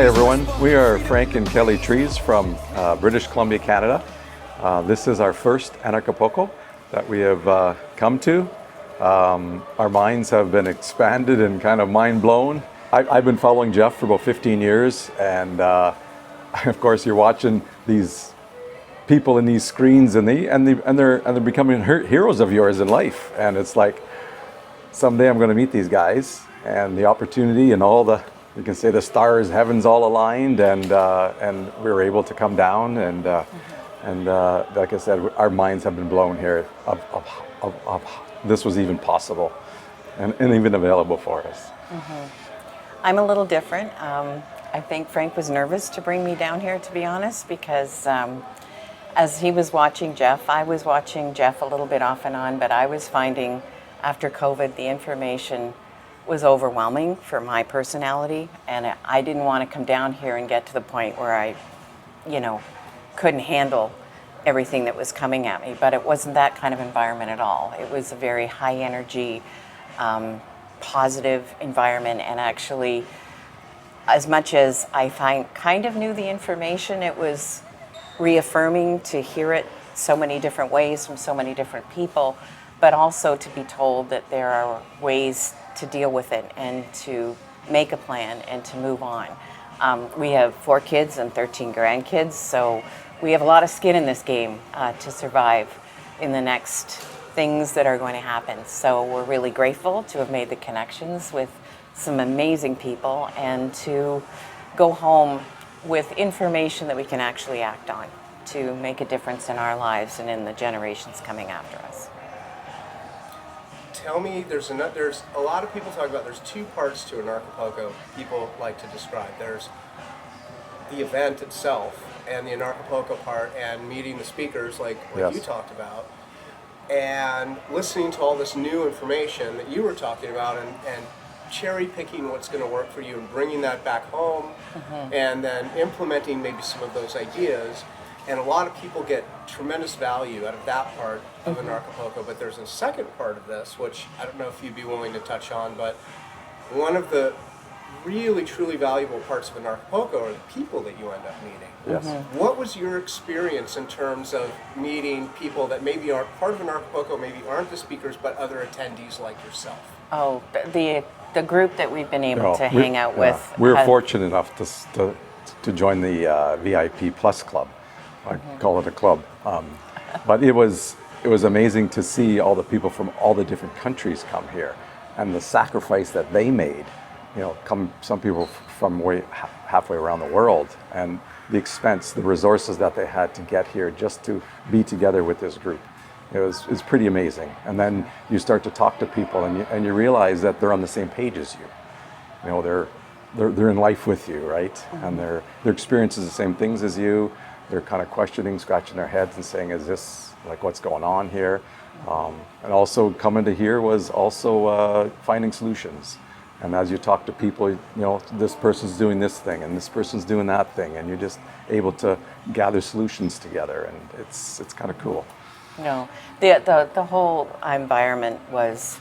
Hi everyone, we are Frank and Kelly Trees from British Columbia, Canada. This is our first Anarchapulco that we have come to. Our minds have been expanded and kind of mind blown. I've been following Jeff for about 15 years, and of course you're watching these people in these screens, and they're becoming heroes of yours in life. And it's like someday I'm going to meet these guys, and the opportunity and all the, you can say the stars, heavens all aligned, and we were able to come down, and like I said, our minds have been blown here of this was even possible and even available for us. I'm a little different. I think Frank was nervous to bring me down here, to be honest, because as he was watching Jeff, I was watching Jeff a little bit off and on, but I was finding after COVID the information was overwhelming for my personality, and I didn't want to come down here and get to the point where I, couldn't handle everything that was coming at me. But it wasn't that kind of environment at all. It was a very high energy, positive environment, and actually, as much as I kind of knew the information, it was reaffirming to hear it so many different ways from so many different people, but also to be told that there are ways to deal with it and to make a plan and to move on. We have 4 kids and 13 grandkids, so we have a lot of skin in this game to survive in the next things that are going to happen. So we're really grateful to have made the connections with some amazing people and to go home with information that we can actually act on to make a difference in our lives and in the generations coming after us. Tell me, there's a lot of people talk about there's 2 parts to Anarchapulco people like to describe. There's the event itself and the Anarchapulco part, and meeting the speakers like Yes. you talked about, and listening to all this new information that you were talking about, and cherry picking what's going to work for you and bringing that back home, and then implementing maybe some of those ideas. And a lot of people get tremendous value out of that part of Anarchapulco, but there's a second part of this, which I don't know if you'd be willing to touch on, but one of the really, truly valuable parts of Anarchapulco are the people that you end up meeting. Yes. What was your experience in terms of meeting people that maybe aren't part of Anarchapulco, maybe aren't the speakers, but other attendees like yourself? Oh, the group that we've been able to hang out with. We were fortunate enough to join the VIP Plus Club. I call it a club, but it was amazing to see all the people from all the different countries come here, and the sacrifice that they made. Some people from halfway around the world, and the expense, the resources that they had to get here just to be together with this group. It's pretty amazing. And then you start to talk to people, and you realize that they're on the same page as you. They're in life with you, right? And their experience is the same things as you. They're kind of questioning, scratching their heads and saying, is this like what's going on here? And also coming to here was also finding solutions. And as you talk to people, this person's doing this thing and this person's doing that thing, and you're just able to gather solutions together, and it's kind of cool. The whole environment was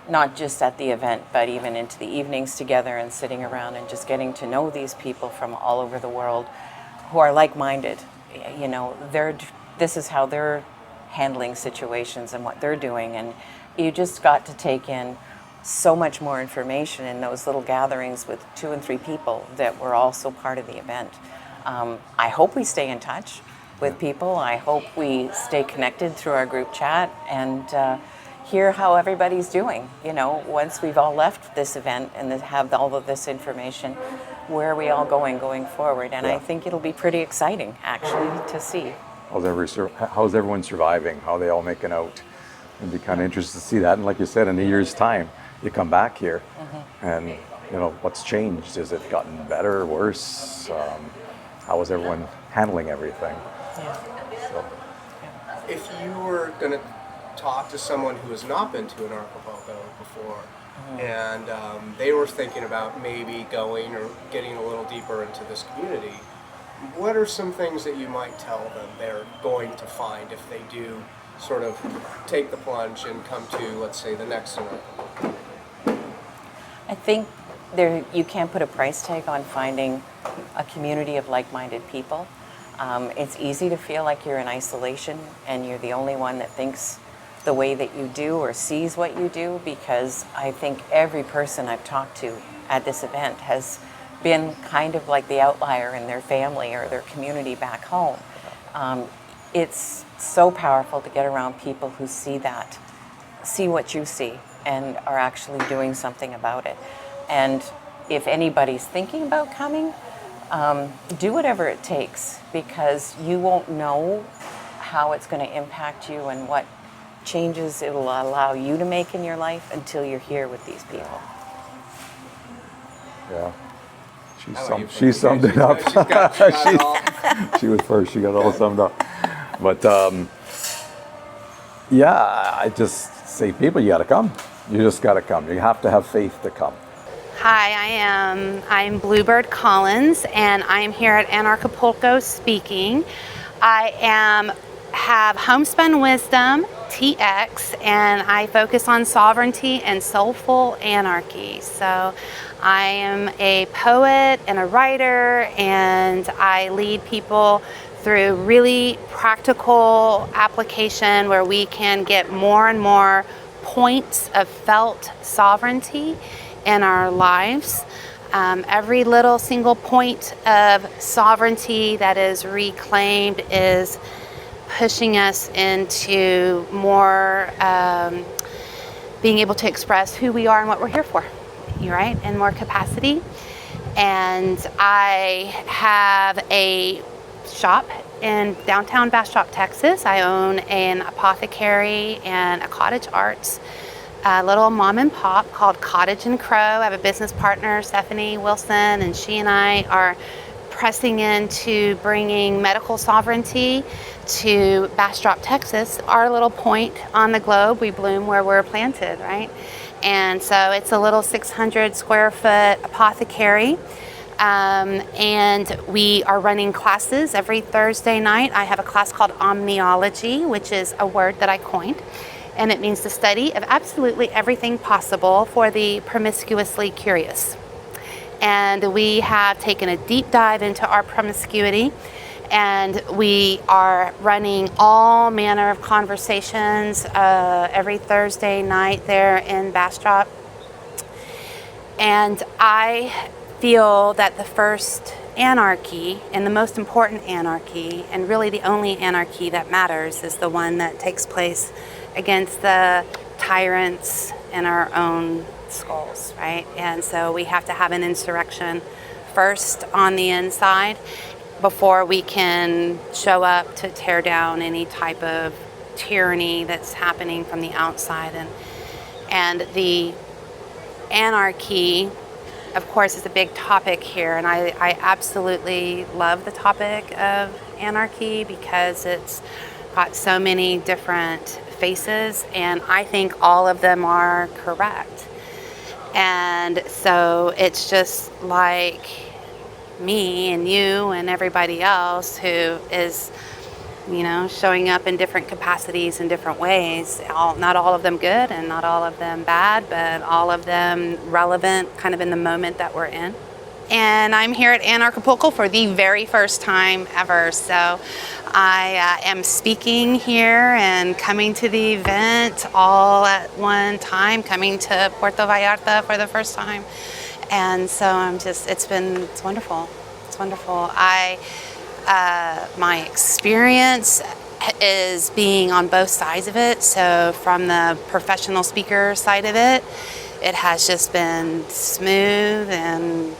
not just at the event, but even into the evenings together and sitting around and just getting to know these people from all over the world who are like-minded. This is how they're handling situations and what they're doing, and you just got to take in so much more information in those little gatherings with 2 and 3 people that were also part of the event. I hope we stay in touch with people. I hope we stay connected through our group chat and hear how everybody's doing. Once we've all left this event and have all of this information, where are we all going forward? And I think it'll be pretty exciting, actually, to see. How's everyone surviving? How are they all making out? It'd be kind of interesting to see that. And like you said, in a year's time, you come back here, and what's changed? Has it gotten better, worse? How is everyone handling everything? If you were going to talk to someone who has not been to Anarchapulco before, and they were thinking about maybe going or getting a little deeper into this community, what are some things that you might tell them they're going to find if they do sort of take the plunge and come to, let's say, the next Anarchapulco? I think you can't put a price tag on finding a community of like-minded people. It's easy to feel like you're in isolation and you're the only one that thinks the way that you do or sees what you do, because I think every person I've talked to at this event has been kind of like the outlier in their family or their community back home. It's so powerful to get around people who see what you see, and are actually doing something about it. And if anybody's thinking about coming, do whatever it takes, because you won't know how it's going to impact you and what changes it will allow you to make in your life until you're here with these people. Yeah. She She summed it up. She's got it all. She was first. She got it all summed up. But yeah, I just say, people, you got to come. You just got to come. You have to have faith to come. Hi, I'm Bluebird Collins, and I'm here at Anarchapulco speaking. I have Homespun Wisdom TX, and I focus on sovereignty and soulful anarchy. So I am a poet and a writer, and I lead people through really practical application where we can get more and more points of felt sovereignty in our lives. Every little single point of sovereignty that is reclaimed is pushing us into more being able to express who we are and what we're here for, right? And more capacity. And I have a shop in downtown Bastrop, Texas. I own an apothecary and a cottage arts, a little mom and pop called Cottage and Crow. I have a business partner, Stephanie Wilson, and she and I are pressing into bringing medical sovereignty to Bastrop, Texas, our little point on the globe. We bloom where we're planted, right? And so it's a little 600 square foot apothecary. And we are running classes every Thursday night. I have a class called Omniology, which is a word that I coined. And it means the study of absolutely everything possible for the promiscuously curious. And we have taken a deep dive into our promiscuity, and we are running all manner of conversations every Thursday night there in Bastrop. And I feel that the first anarchy, and the most important anarchy, and really the only anarchy that matters, is the one that takes place against the tyrants in our own skulls, right? And so we have to have an insurrection first on the inside before we can show up to tear down any type of tyranny that's happening from the outside. And the anarchy, of course, is a big topic here, and I absolutely love the topic of anarchy because it's got so many different faces, and I think all of them are correct. And so it's just like me and you and everybody else who is, showing up in different capacities in different ways. Not all of them good and not all of them bad, but all of them relevant kind of in the moment that we're in. And I'm here at Anarchapulco for the very first time ever. So I am speaking here and coming to the event all at one time, coming to Puerto Vallarta for the first time. And so it's wonderful. It's wonderful. My experience is being on both sides of it. So from the professional speaker side of it, it has just been smooth and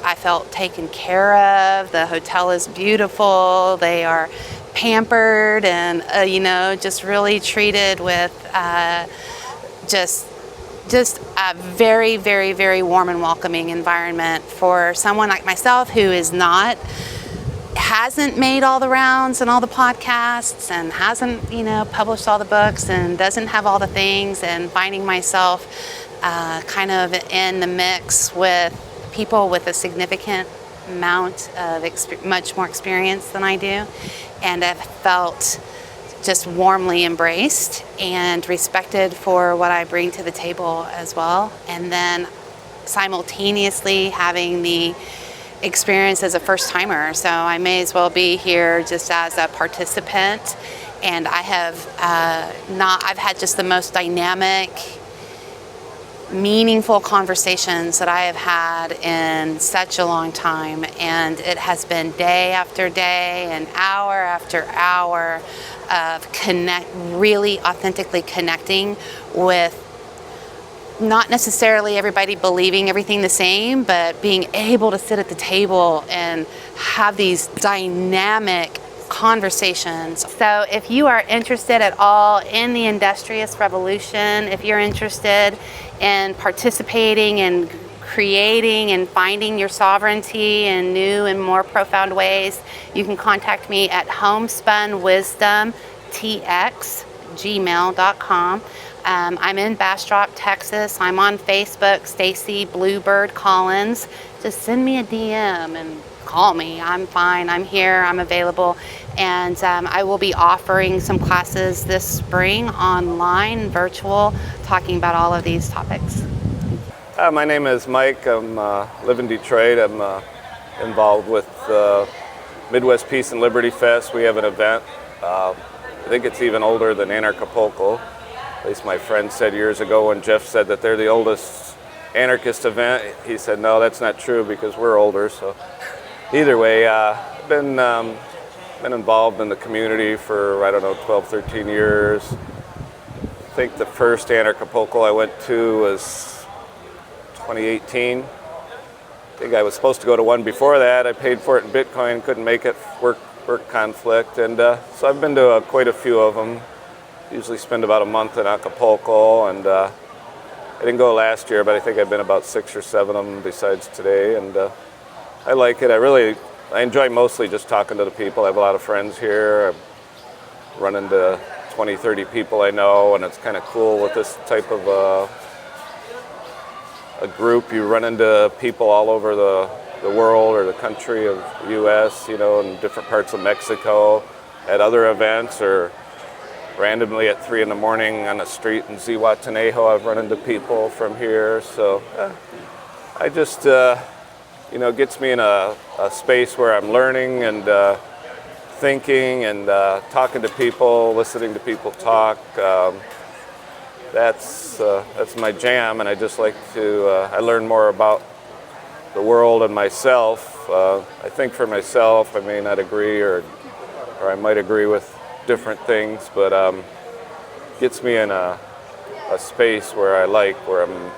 I felt taken care of. The hotel is beautiful. They are pampered and, just really treated with just a very, very, very warm and welcoming environment for someone like myself who hasn't made all the rounds and all the podcasts and hasn't, published all the books and doesn't have all the things, and finding myself kind of in the mix with people with a significant amount of much more experience than I do, and have felt just warmly embraced and respected for what I bring to the table as well. And then simultaneously having the experience as a first timer. So I may as well be here just as a participant. And I have I've had just the most dynamic, meaningful conversations that I have had in such a long time, and it has been day after day and hour after hour of really authentically connecting with not necessarily everybody believing everything the same, but being able to sit at the table and have these dynamic conversations. So if you are interested at all in the industrious revolution, if you're interested in participating and creating and finding your sovereignty in new and more profound ways, you can contact me at homespunwisdomtx@gmail.com. I'm in Bastrop, Texas. I'm on Facebook, Stacy Bluebird Collins. Just send me a DM and call me. I'm fine. I'm here. I'm available. And I will be offering some classes this spring online, virtual, talking about all of these topics. My name is Mike. I live in Detroit. I'm involved with Midwest Peace and Liberty Fest. We have an event. I think it's even older than Anarchapulco. At least my friend said years ago when Jeff said that they're the oldest anarchist event. He said, no, that's not true because we're older. So either way, I've been involved in the community for, 12, 13 years. I think the first Anarchapulco I went to was 2018. I think I was supposed to go to one before that. I paid for it in Bitcoin, couldn't make it, work conflict. And so I've been to quite a few of them. Usually spend about a month in Acapulco, and I didn't go last year, but I think I've been about 6 or 7 of them besides today, and I like it. I enjoy mostly just talking to the people. I have a lot of friends here. I run into 20, 30 people I know, and it's kind of cool with this type of a group. You run into people all over the world or the country of the U.S., in different parts of Mexico at other events, or randomly at 3 in the morning on the street in Zihuatanejo, I've run into people from here. So I just, gets me in a space where I'm learning and thinking and talking to people, listening to people talk. That's my jam, and I just like to, I learn more about the world and myself. I think for myself, I may not agree, or I might agree with different things, but gets me in a space where where I'm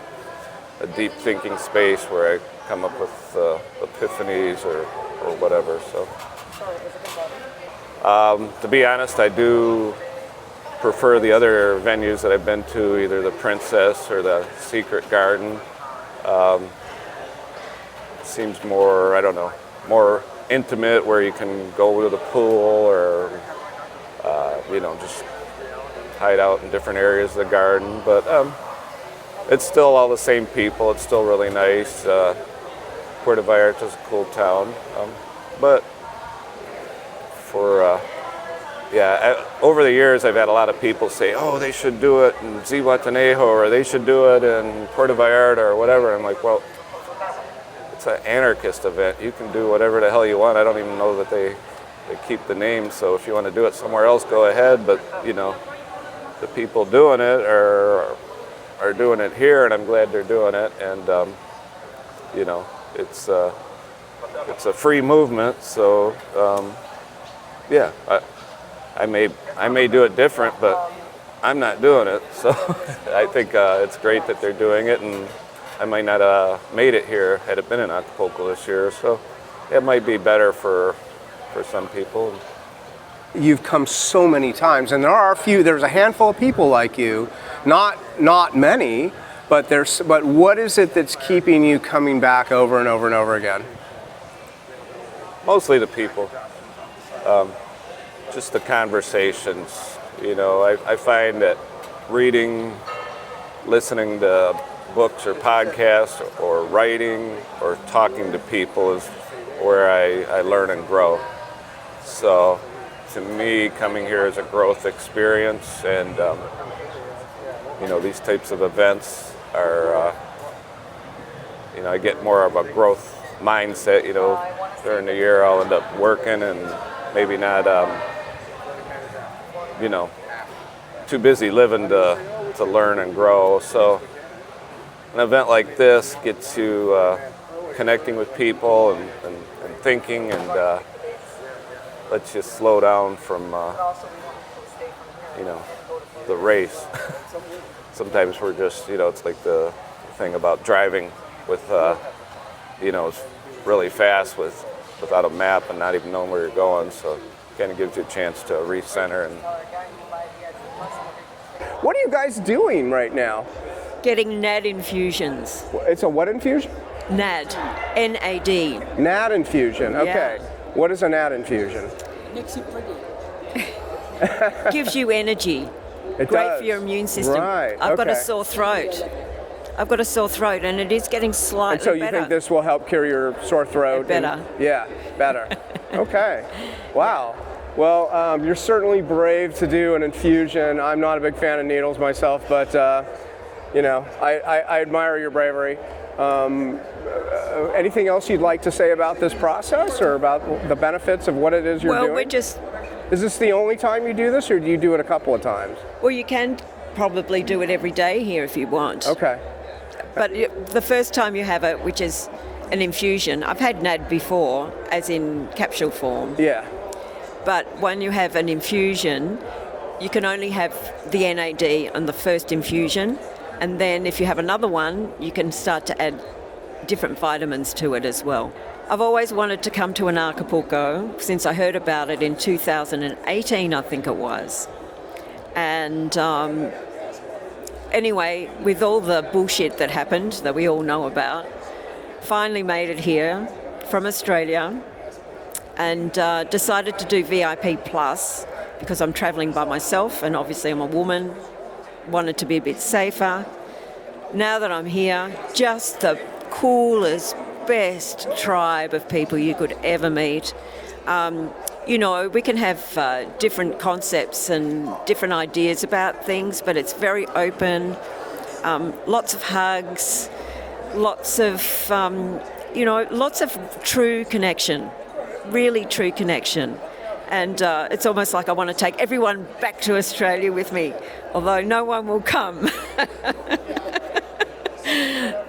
a deep thinking space where I come up with epiphanies or whatever. So to be honest, I do prefer the other venues that I've been to, either the Princess or the Secret Garden. Seems more, more intimate, where you can go to the pool or just hide out in different areas of the garden. But it's still all the same people. It's still really nice. Puerto Vallarta is a cool town. But for, over the years, I've had a lot of people say, oh, they should do it in Zihuatanejo, or they should do it in Puerto Vallarta, or whatever. I'm like, well, it's an anarchist event. You can do whatever the hell you want. I don't even know that they keep the name, so if you want to do it somewhere else, go ahead. But the people doing it are doing it here, and I'm glad they're doing it. And it's a free movement. So I may do it different, but I'm not doing it. So I think it's great that they're doing it, and I might not have made it here had it been in Acapulco this year. So it might be better for some people. You've come so many times, and there's a handful of people like you, not many, but what is it that's keeping you coming back over and over and over again? Mostly the people, just the conversations. I find that reading, listening to books or podcasts, or writing or talking to people is where I learn and grow. So to me, coming here is a growth experience, and these types of events are I get more of a growth mindset. During the year I'll end up working and maybe not, too busy living to learn and grow. So an event like this gets you connecting with people and thinking, and lets you slow down from, the race. Sometimes we're just, it's like the thing about driving with, really fast without a map and not even knowing where you're going. So it kind of gives you a chance to recenter. And What are you guys doing right now? Getting NAD infusions. It's a what infusion? NAD. N-A-D. NAD infusion. Okay. Yeah. What is a NAD infusion? Gives you energy. It Great does. for your immune system. Right. I've got a okay. sore throat. And it is getting slightly And so you better. think this will help cure your sore throat? Better. Yeah, better. Okay. Wow. Well, you're certainly brave to do an infusion. I'm not a big fan of needles myself, but I admire your bravery. Anything else you'd like to say about this process or about the benefits of what it is you're doing? We're just, Is this the only time you do this, or do you do it a couple of times? well, you can probably do it every day here if you want. Okay. But the first time you have it, which is an infusion, I've had NAD before, as in capsule form. Yeah. But when you have an infusion, you can only have the NAD on the first infusion. And then if you have another one, you can start to add different vitamins to it as well. I've always wanted to come to Anarchapulco since I heard about it in 2018, I think it was. And anyway, with all the bullshit that happened that we all know about, finally made it here from Australia and decided to do VIP Plus because I'm travelling by myself and obviously I'm a woman, wanted to be a bit safer. Now that I'm here, just the coolest, best tribe of people you could ever meet. We can have different concepts and different ideas about things, but it's very open. Lots of hugs, lots of true connection, really true connection. And it's almost like I want to take everyone back to Australia with me, although no one will come.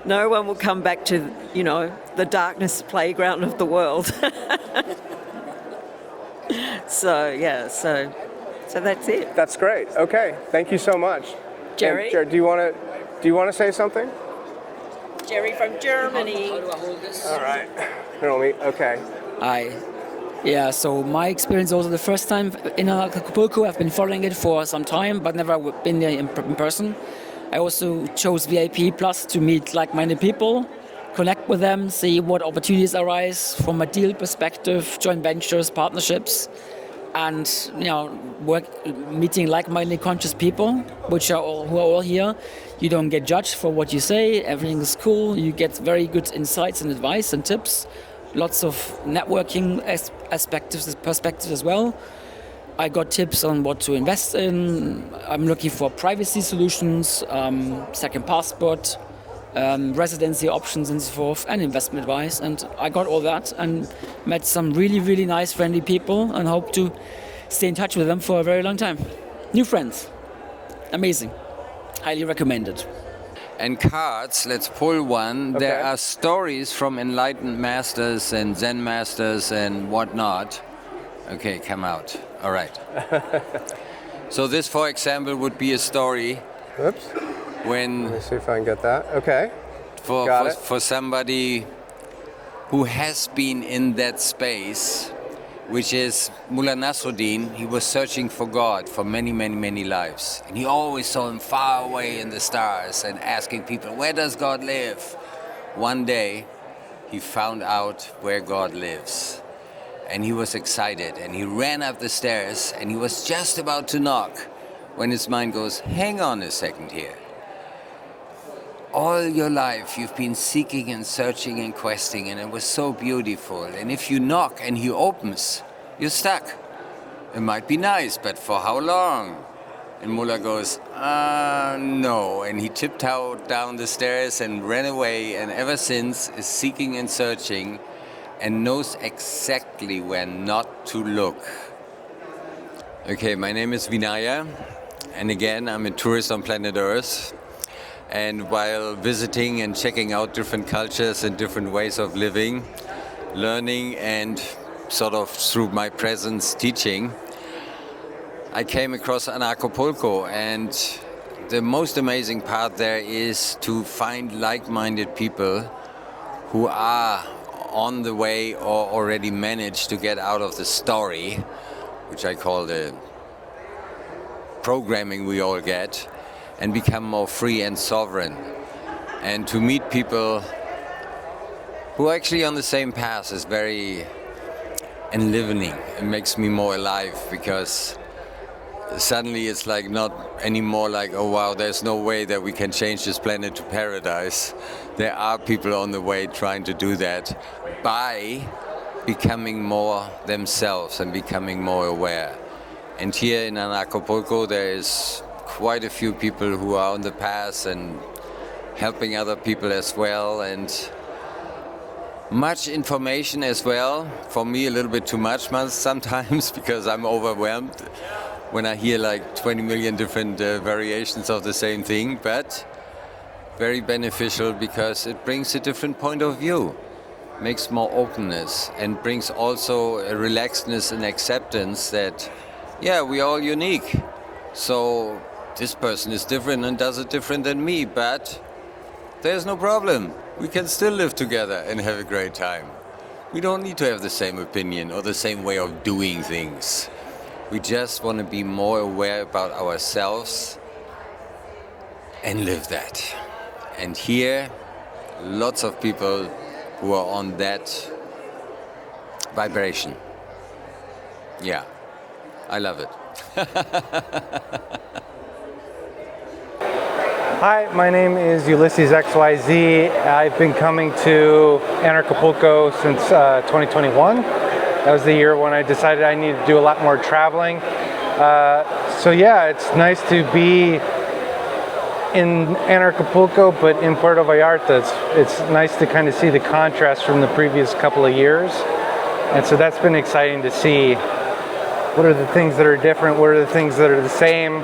No one will come back to, the darkness playground of the world. So that's it. That's great. Okay. Thank you so much. Jerry? And, Jerry, do you want to say something? Jerry from Germany. All right. Okay. Hi. Yeah, so my experience also the first time in Acapulco. I've been following it for some time, but never been there in person. I also chose VIP Plus to meet like-minded people, connect with them, see what opportunities arise from a deal perspective, joint ventures, partnerships, and meeting like-minded conscious people, who are all here. You don't get judged for what you say. Everything is cool. You get very good insights and advice and tips. Lots of networking perspectives as well. I got tips on what to invest in. I'm looking for privacy solutions, second passport, residency options and so forth, and investment advice. And I got all that and met some really, really nice, friendly people and hope to stay in touch with them for a very long time. New friends. Amazing. Highly recommended. And cards, let's pull one. Okay. There are stories from enlightened masters and Zen masters and whatnot. Okay, come out. All right. So this, for example, would be a story Oops. when Let me see if I can get that. Okay. Got it. for somebody who has been in that space, which is Mullah Nasruddin. He was searching for God for many, many, many lives. And he always saw him far away in the stars and asking people, where does God live? One day, he found out where God lives. And he was excited, and he ran up the stairs, and he was just about to knock when his mind goes, hang on a second here. All your life you've been seeking and searching and questing, and it was so beautiful. And if you knock and he opens, you're stuck. It might be nice, but for how long? And Mullah goes, no. And he tiptoed down the stairs and ran away, and ever since is seeking and searching and knows exactly where not to look. Okay, my name is Vinaya, and again, I'm a tourist on planet Earth. And while visiting and checking out different cultures and different ways of living, learning and sort of through my presence teaching, I came across Anarchapulco, and the most amazing part there is to find like-minded people who are on the way or already managed to get out of the story, which I call the programming we all get, and become more free and sovereign. And to meet people who are actually on the same path is very enlivening. It makes me more alive, because suddenly it's like not anymore like, oh wow, there's no way that we can change this planet to paradise. There are people on the way trying to do that by becoming more themselves and becoming more aware. And here in Anarchapulco there is quite a few people who are on the path and helping other people as well, and much information as well. For me, a little bit too much sometimes, because I'm overwhelmed when I hear like 20 million different variations of the same thing, but very beneficial because it brings a different point of view, makes more openness, and brings also a relaxedness and acceptance that, yeah, we're all unique. So this person is different and does it different than me, but there's no problem. We can still live together and have a great time. We don't need to have the same opinion or the same way of doing things. We just want to be more aware about ourselves and live that. And here, lots of people who are on that vibration. Yeah, I love it. Hi, my name is Ulysses XYZ. I've been coming to Anarchapulco since 2021. That was the year when I decided I needed to do a lot more traveling. So yeah, it's nice to be in Anarchapulco, but in Puerto Vallarta. It's nice to kind of see the contrast from the previous couple of years. And so that's been exciting to see. What are the things that are different? What are the things that are the same?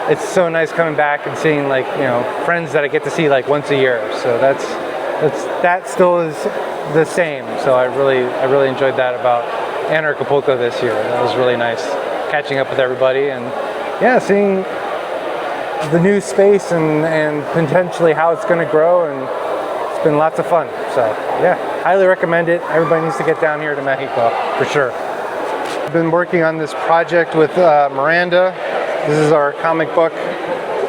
It's so nice coming back and seeing, like, you know, friends that I get to see like once a year. So that still is the same. So I really enjoyed that about Anarchapulco this year. That was really nice, catching up with everybody and yeah, seeing the new space and potentially how it's going to grow, and it's been lots of fun. So yeah, highly recommend it. Everybody needs to get down here to Mexico for sure. I've been working on this project with Miranda. This is our comic book.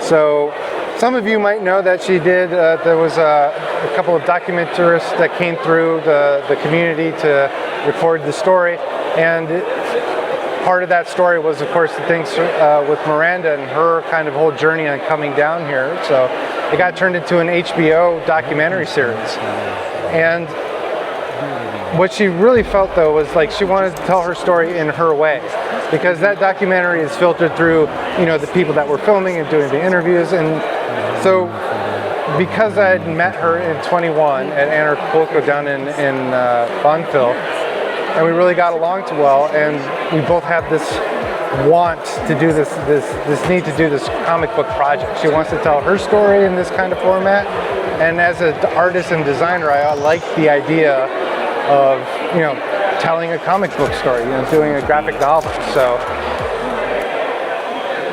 So some of you might know that she did, there was a couple of documentarists that came through the community to record the story. And part of that story was, of course, the things with Miranda and her kind of whole journey on coming down here. So it got turned into an HBO documentary series. And what she really felt, though, was like she wanted to tell her story in her way, because that documentary is filtered through, you know, the people that were filming and doing the interviews. And so because I had met her in 21 at Anarchapulco down in Bonfil, and we really got along too well, and we both had this want to do this need to do this comic book project. She wants to tell her story in this kind of format, and as an artist and designer, I like the idea of, you know, telling a comic book story, you know, doing a graphic novel. So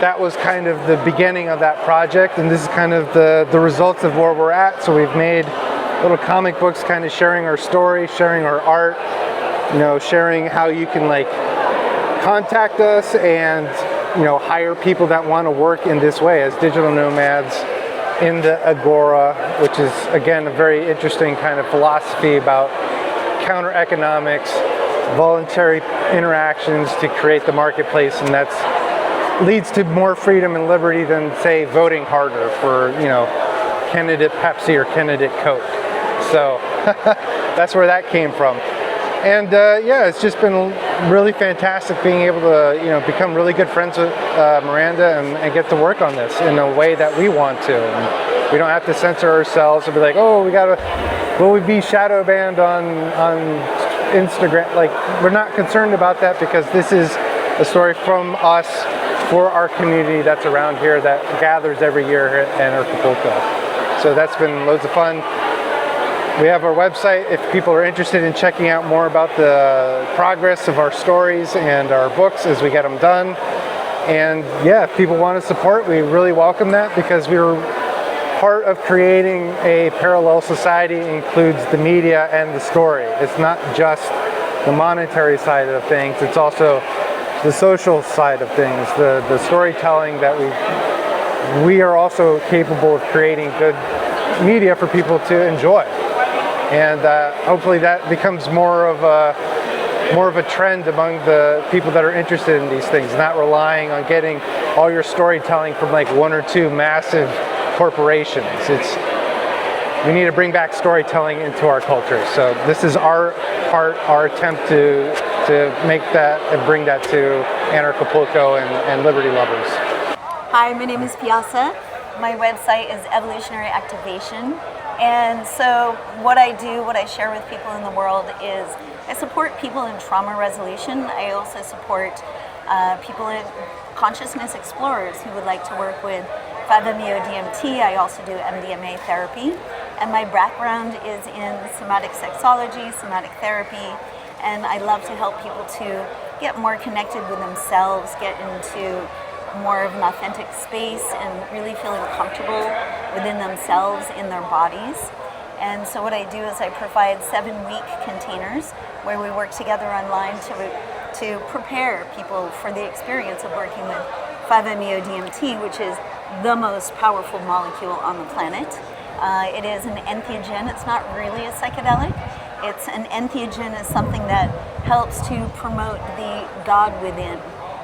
that was kind of the beginning of that project, and this is kind of the results of where we're at. So we've made little comic books kind of sharing our story, sharing our art, you know, sharing how you can like contact us and, you know, hire people that want to work in this way as digital nomads in the Agora, which is again a very interesting kind of philosophy about counter economics, voluntary interactions to create the marketplace, and that's leads to more freedom and liberty than, say, voting harder for, you know, candidate Pepsi or candidate Coke. So that's where that came from. And yeah, it's just been really fantastic being able to, become really good friends with Miranda and get to work on this in a way that we want to. And we don't have to censor ourselves and be like, oh, will we be shadow banned on Instagram? Like, we're not concerned about that because this is a story from us for our community that's around here that gathers every year at Anarchapulco. So that's been loads of fun. We have our website if people are interested in checking out more about the progress of our stories and our books as we get them done. And yeah, if people want to support, we really welcome that because we're part of creating a parallel society includes the media and the story. It's not just the monetary side of things, it's also the social side of things, the storytelling that we are also capable of creating good media for people to enjoy. And hopefully that becomes more of a trend among the people that are interested in these things, not relying on getting all your storytelling from like one or two massive corporations. We need to bring back storytelling into our culture. So this is our part, our attempt to make that and bring that to Anarchapulco and liberty lovers. Hi, my name is Pyasa. My website is Evolutionary Activation. And so what I do, what I share with people in the world is I support people in trauma resolution. I also support people in consciousness explorers who would like to work with 5-MeO-DMT. I also do MDMA therapy. And my background is in somatic sexology, somatic therapy, and I love to help people to get more connected with themselves, get into more of an authentic space and really feeling comfortable within themselves, in their bodies. And so what I do is I provide 7-week containers where we work together online to prepare people for the experience of working with 5-MeO-DMT, which is the most powerful molecule on the planet. It is an entheogen. It's not really a psychedelic. It's an entheogen is something that helps to promote the God within.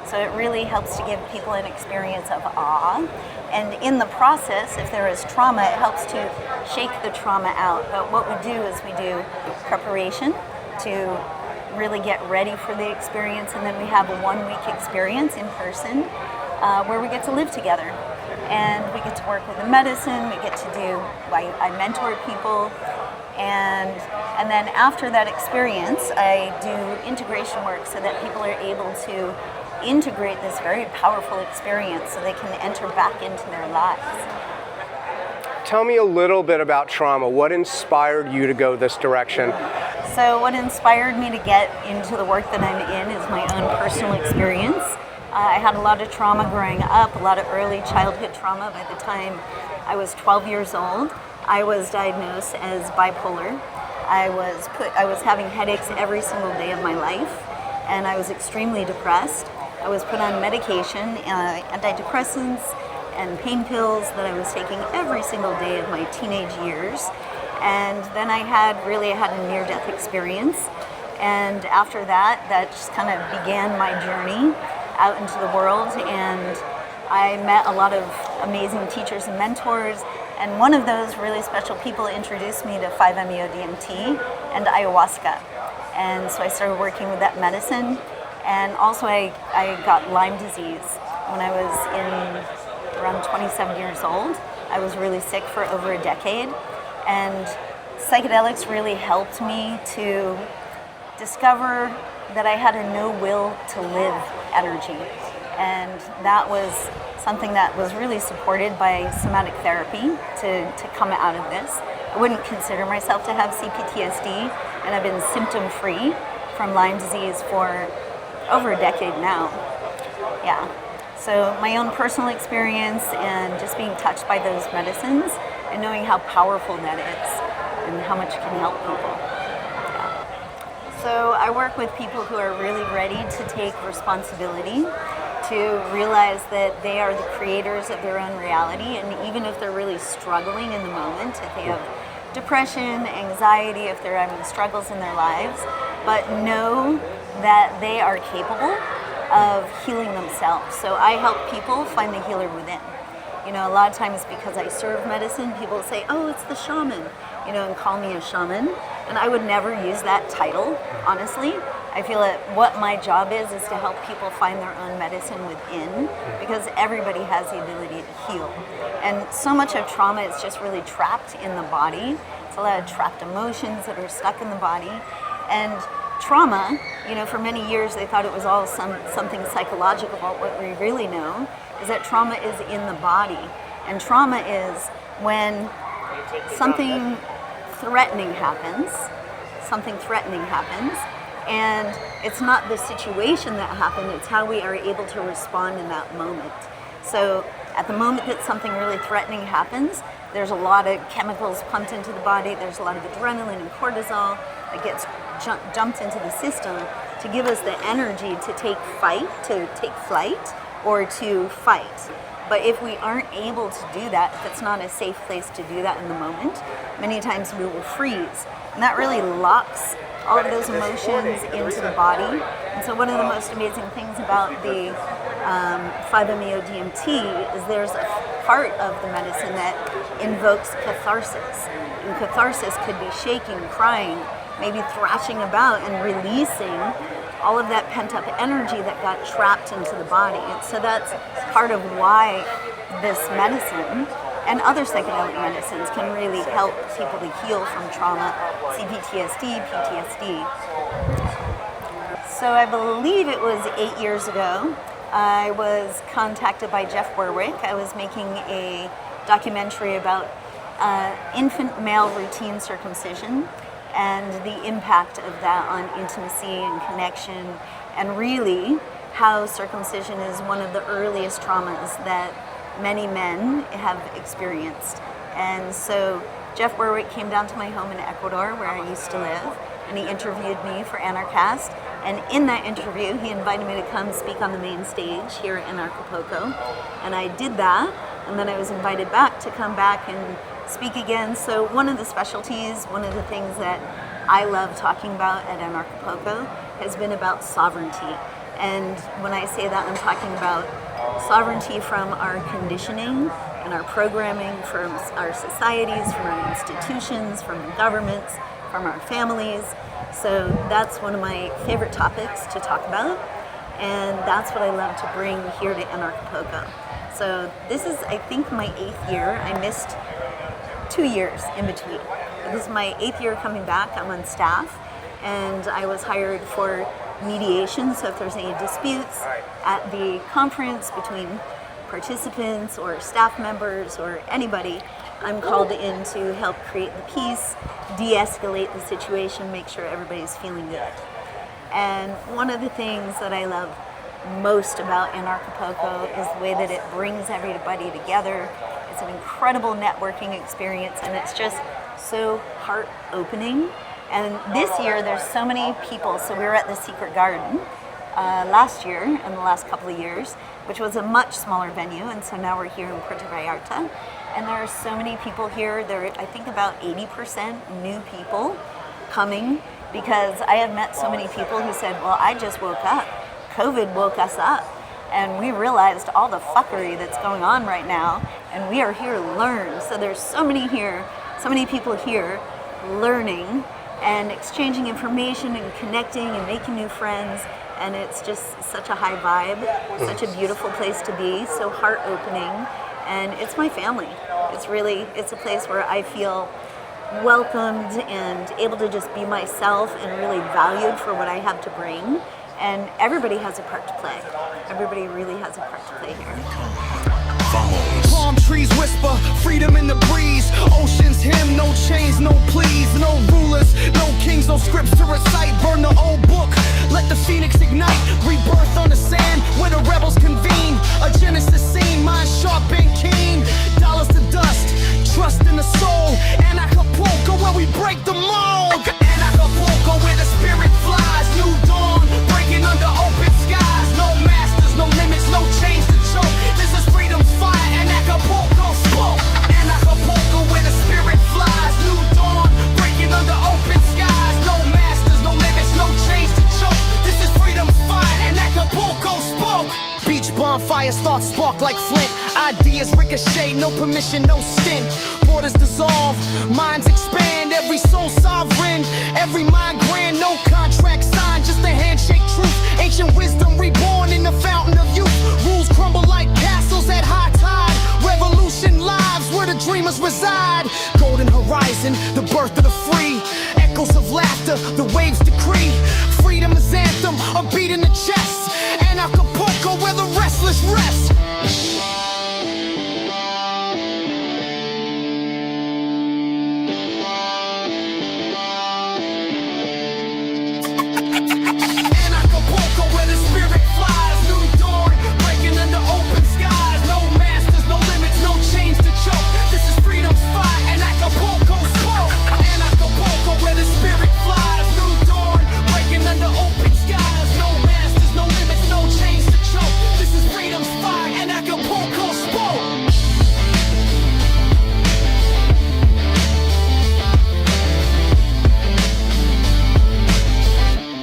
So it really helps to give people an experience of awe. And in the process, if there is trauma, it helps to shake the trauma out. But what we do is we do preparation to really get ready for the experience, and then we have a 1-week experience in person where we get to live together. And we get to work with the medicine, we get to do, I mentor people, and then after that experience, I do integration work so that people are able to integrate this very powerful experience so they can enter back into their lives. Tell me a little bit about trauma. What inspired you to go this direction? So what inspired me to get into the work that I'm in is my own personal experience. I had a lot of trauma growing up, a lot of early childhood trauma. By the time I was 12 years old, I was diagnosed as bipolar. I was having headaches every single day of my life, and I was extremely depressed. I was put on medication, antidepressants and pain pills that I was taking every single day of my teenage years. And then I had a near-death experience. And after that, that just kind of began my journey out into the world. And I met a lot of amazing teachers and mentors. And one of those really special people introduced me to 5-MeO-DMT and ayahuasca. And so I started working with that medicine. And also I got Lyme disease when I was around 27 years old. I was really sick for over a decade. And psychedelics really helped me to discover that I had a no will to live energy. And that was something that was really supported by somatic therapy to come out of this. I wouldn't consider myself to have CPTSD, and I've been symptom-free from Lyme disease for over a decade now. Yeah. So my own personal experience and just being touched by those medicines and knowing how powerful that is and how much it can help people. Yeah. So I work with people who are really ready to take responsibility, to realize that they are the creators of their own reality, and even if they're really struggling in the moment, if they have depression, anxiety, if they're having struggles in their lives, but know that they are capable of healing themselves. So I help people find the healer within. You know, a lot of times because I serve medicine, people say, oh, it's the shaman, you know, and call me a shaman. And I would never use that title, honestly. I feel that what my job is to help people find their own medicine within, because everybody has the ability to heal. And so much of trauma is just really trapped in the body. It's a lot of trapped emotions that are stuck in the body. And trauma, you know, for many years they thought it was all something psychological, but what we really know is that trauma is in the body. And trauma is when something threatening happens, and it's not the situation that happened, it's how we are able to respond in that moment. So at the moment that something really threatening happens, there's a lot of chemicals pumped into the body, there's a lot of adrenaline and cortisol that gets jumped into the system to give us the energy to take flight, or to fight. But if we aren't able to do that, if it's not a safe place to do that in the moment, many times we will freeze. And that really locks all of those emotions into the body. And so one of the most amazing things about the 5-MeO-DMT is there's a part of the medicine that invokes catharsis. And catharsis could be shaking, crying, maybe thrashing about and releasing all of that pent-up energy that got trapped into the body. And so that's part of why this medicine and other psychedelic medicines can really help people to heal from trauma, CPTSD, PTSD. So I believe it was 8 years ago, I was contacted by Jeff Berwick. I was making a documentary about infant male routine circumcision and the impact of that on intimacy and connection, and really how circumcision is one of the earliest traumas that many men have experienced. And so Jeff Berwick came down to my home in Ecuador, where I used to live, and he interviewed me for Anarchast. And in that interview, he invited me to come speak on the main stage here at Anarchapulco. And I did that, and then I was invited back to come back and speak again. So one of the specialties, one of the things that I love talking about at Anarchapulco has been about sovereignty. And when I say that, I'm talking about sovereignty from our conditioning and our programming, from our societies, from our institutions, from the governments, from our families. So that's one of my favorite topics to talk about, and that's what I love to bring here to Anarchapulco. So this is, I think, my 8th year. I missed 2 years in between. This is my 8th year coming back. I'm on staff, and I was hired for mediation. So if there's any disputes at the conference between participants or staff members or anybody, I'm called in to help create the peace, de-escalate the situation, make sure everybody's feeling good. And one of the things that I love most about Anarchapulco is the way that it brings everybody together. It's an incredible networking experience, and it's just so heart-opening. And this year, there's so many people. So we were at the Secret Garden last year and the last couple of years, which was a much smaller venue, and so now we're here in Puerto Vallarta. And there are so many people here. There are, I think, about 80% new people coming, because I have met so many people who said, well, I just woke up. COVID woke us up, and we realized all the fuckery that's going on right now, and we are here to learn. So there's so many here, so many people here learning and exchanging information and connecting and making new friends. And it's just such a high vibe, such a beautiful place to be, so heart-opening. And it's my family. It's a place where I feel welcomed and able to just be myself and really valued for what I have to bring. And everybody has a part to play. Everybody really has a part to play here. Palm trees whisper, freedom in the breeze. Oceans hymn, no chains, no pleas, no rulers, no kings, no scripts to recite. Burn the old book, let the phoenix ignite. Rebirth on the sand, where the rebels convene. A Genesis scene, mind sharp and keen. Dollars to dust, trust in the soul. Anarchapulco, where we break the mold. Anarchapulco, where the spirit flies. New dawn, breaking under open skies. No masters, no limits, no chains to choke. This is freedom's fire, Anarchapulco spoke. Anarchapulco, where the spirit flies. New dawn, breaking under open skies. No masters, no limits, no chains to choke. This is freedom's fire, Anarchapulco spoke. Beach bonfires thoughts spark like flint. Ideas ricochet, no permission, no stint. Borders dissolve, minds expand, every soul sovereign. Ancient wisdom reborn in the fountain of youth. Rules crumble like castles at high tide. Revolution lives where the dreamers reside. Golden horizon, the birth of the free. Echoes of laughter, the waves decree. Freedom is anthem, a beat in the chest. Anarchapulco where the restless rest. Anarchapulco where the spirit flies. New dawn, breaking under open skies. No masters, no limits, no chains to choke. This is freedom's fight, and Acapulco spoke. Anarchapulco where the spirit flies. New dawn, breaking under open skies. No masters, no limits, no chains to choke. This is freedom's fight, and Acapulco spoke.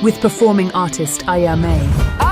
With performing artist Ayame.